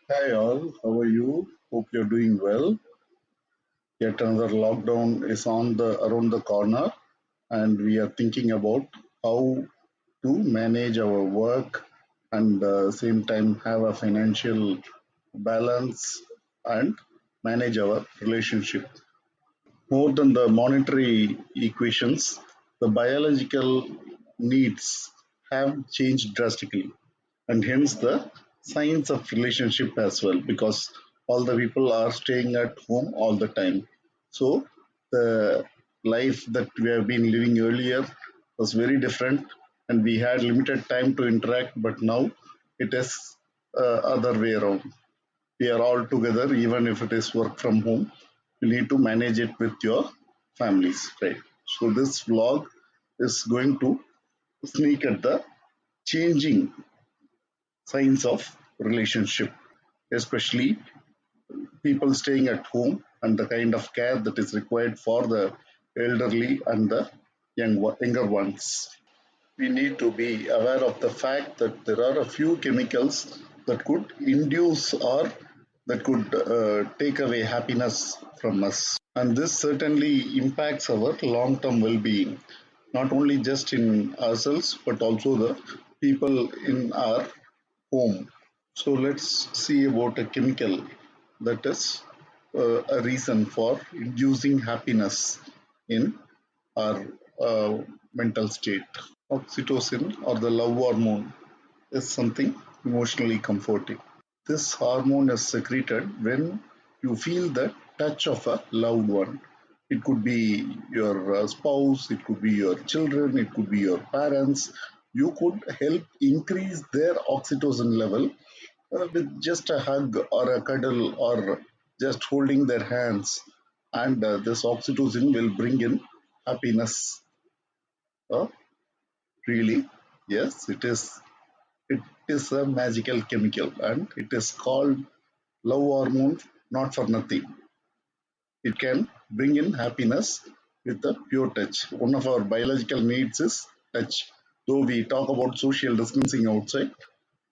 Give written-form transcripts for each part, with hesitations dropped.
Hi all, how are you? Hope you're doing well. Yet another lockdown is on the around the corner, and we are thinking about how to manage our work and same time have a financial balance and manage our relationship. More than the monetary equations, the biological needs have changed drastically, and hence the science of relationship as well, because all the people are staying at home all the time. So the life that we have been living earlier was very different, and we had limited time to interact, but now it is other way around. We are all together, even if it is work from home. You need to manage it with your families, right? So this vlog is going to sneak at the changing signs of relationship, especially people staying at home and the kind of care that is required for the elderly and the younger ones. We need to be aware of the fact that there are a few chemicals that could induce or that could take away happiness from us. And this certainly impacts our long term well being, not only just in ourselves, but also the people in our home. So let's see about a chemical that is a reason for inducing happiness in our mental state. Oxytocin, or the love hormone, is something emotionally comforting. This hormone is secreted when you feel the touch of a loved one. It could be your spouse, it could be your children, it could be your parents. You could help increase their oxytocin level with just a hug or a cuddle or just holding their hands. And this oxytocin will bring in happiness. Uh, really? Yes, it is. It is a magical chemical and it is called love hormone, not for nothing. It can bring in happiness with a pure touch. One of our biological needs is touch. Though we talk about social distancing outside,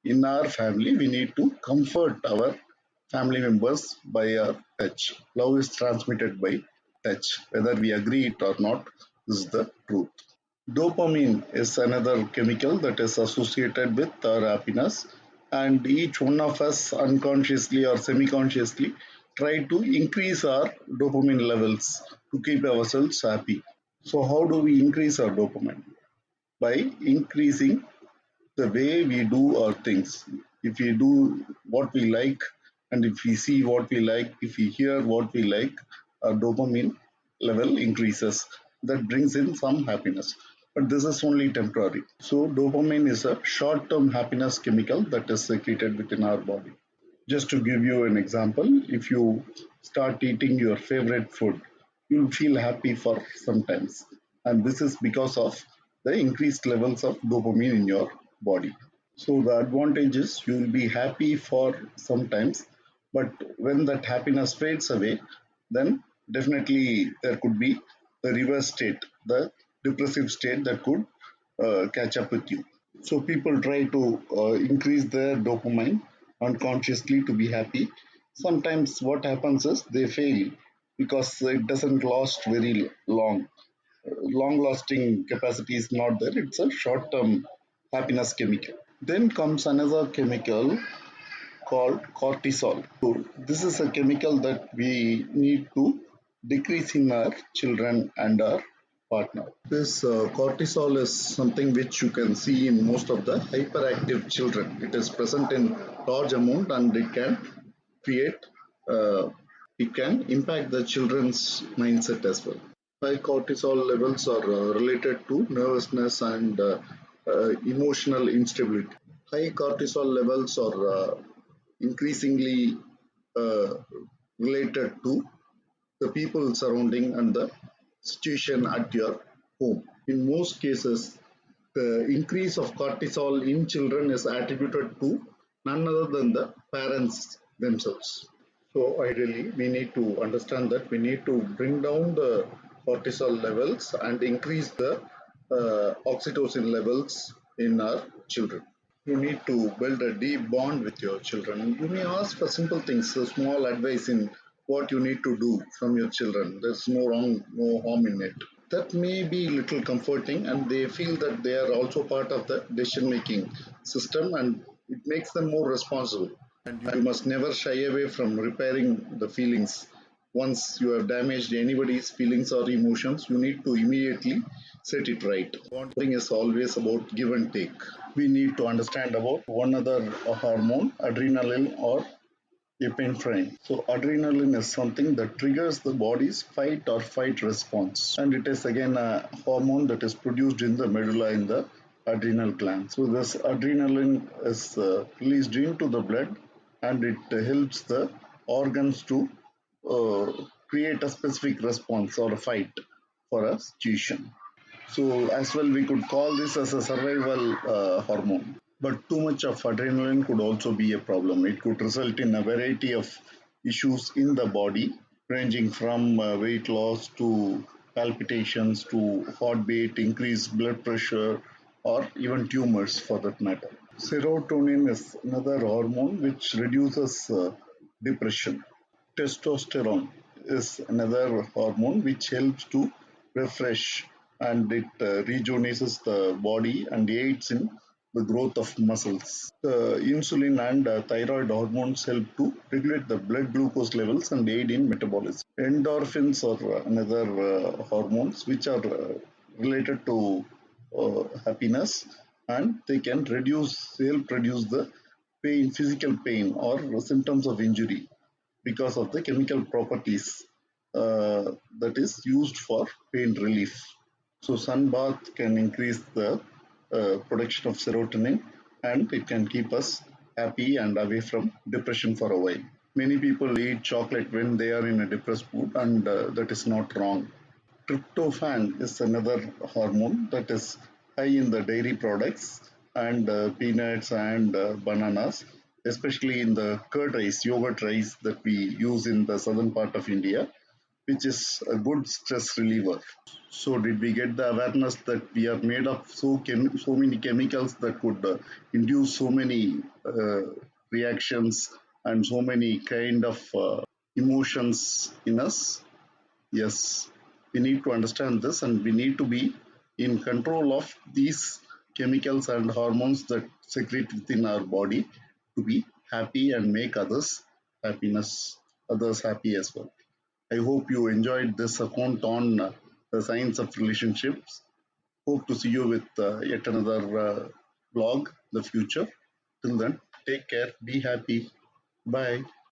in our family, we need to comfort our family members by our touch. Love is transmitted by touch. Whether we agree it or not, this is the truth. Dopamine is another chemical that is associated with our happiness, and each one of us unconsciously or semi consciously try to increase our dopamine levels to keep ourselves happy. So, how do we increase our dopamine? By increasing the way we do our things. If we do what we like, and if we see what we like, if we hear what we like, our dopamine level increases. That brings in some happiness. But this is only temporary. So, dopamine is a short term happiness chemical that is secreted within our body. Just to give you an example, if you start eating your favorite food, you'll feel happy for sometimes. And this is because of the increased levels of dopamine in your body. So the advantage is you'll be happy for sometimes, but when that happiness fades away, then definitely there could be the reverse state, the depressive state that could catch up with you. So people try to increase their dopamine unconsciously to be happy. Sometimes what happens is they fail because it doesn't last very long. Long lasting capacity is not there. It's a short term happiness chemical. Then comes another chemical called cortisol. So this is a chemical that we need to decrease in our children and our partner. This cortisol is something which you can see in most of the hyperactive children. It is present in large amount and create, uh, it can impact the children's mindset as well. High cortisol levels are related to nervousness and emotional instability. High cortisol levels are increasingly uh, related to the people surrounding and the situation at your home. In most cases, the increase of cortisol in children is attributed to none other than the parents themselves. So, ideally, we need to understand that we need to bring down the cortisol levels and increase the oxytocin levels in our children. You need to build a deep bond with your children. You may ask for simple things, a small advice in what you need to do from your children. There's no wrong, no harm in it. That may be a little comforting, and they feel that they are also part of the decision making system, and it makes them more responsible. And you must never shy away from repairing the feelings. Once you have damaged anybody's feelings or emotions, you need to immediately set it right. Bonding is always about give and take. We need to understand about one other hormone, adrenaline or epinephrine. So adrenaline is something that triggers the body's fight or fight response, and it is again a hormone that is produced in the medulla in the adrenal gland. So this adrenaline is released into the blood, and it helps the organs to create a specific response or a fight for a situation. So as well, we could call this as a survival hormone. But too much of adrenaline could also be a problem. It could result in a variety of issues in the body, ranging from weight loss to palpitations to heartbeat, increased blood pressure, or even tumors for that matter. Serotonin is another hormone which reduces depression. Testosterone is another hormone which helps to refresh, and it rejuvenates the body and aids in the growth of muscles. Insulin and thyroid hormones help to regulate the blood glucose levels and aid in metabolism. Endorphins are another hormones which are related to happiness, and they can help reduce the pain, physical pain or symptoms of injury because of the chemical properties that is used for pain relief. So sun bath can increase the production of serotonin, and it can keep us happy and away from depression for a while. Many people eat chocolate when they are in a depressed mood, and that is not wrong. Tryptophan is another hormone that is high in the dairy products and peanuts and bananas, especially in the curd rice, yogurt rice that we use in the southern part of India, which is a good stress reliever. So, did we get the awareness that we are made of so many chemicals that could induce so many reactions and so many kind of emotions in us? Yes, we need to understand this, and we need to be in control of these chemicals and hormones that secrete within our body to be happy and make others happy as well. I hope you enjoyed this account on the science of relationships. Hope to see you with yet another blog in the future. Till then, take care, be happy. Bye.